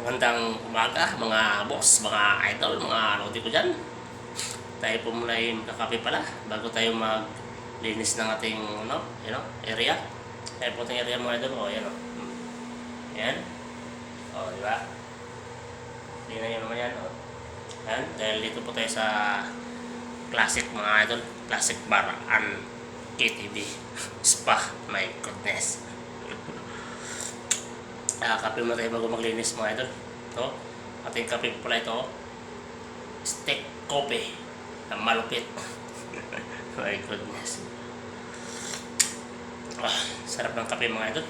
Magandang umaga mga boss, mga idol, mga lodi ko dyan. Tayo po muna yung kakape pala bago tayo maglinis ng ating area. Ayan po ating area mga idol. O, yan o. Ayan. O, di ba? Tingnan nyo naman yan. O. Ayan. Dahil dito po tayo sa classic mga idol. Classic bar and KTV. Spa. My goodness. Kape mo tayo bago maglinis mga idol. Ito, ating kape po pala ito. Steak coffee na malupit. My goodness. Sarap ng kape mga idol.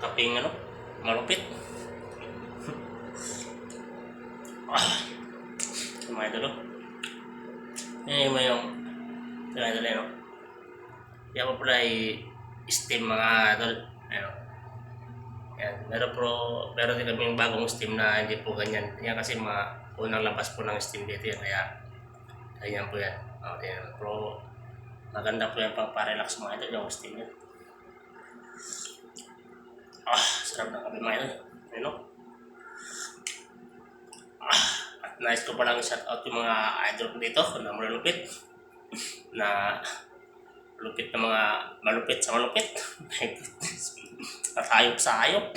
Kapeng malupit. Mga idol. Yan yung mga idol yan. Yan po pala steam mga idol. Ayan. Yan. Meron din kami bagong steam na hindi po ganyan. Yan kasi unang labas po ng steam dito yan. Kaya ganyan po yan. Yan. Pero maganda po yan pang pa-relax mga idol yung steam yan. Sarap na kami mga idol. Ano? At nice ko palang shout out yung mga idol ko dito na malulupit. Na malupit sa malupit. My goodness. At hayop sa hayop.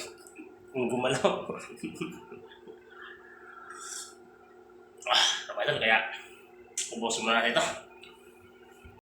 Kung gumalaw. Kaya ubusin mo na ito.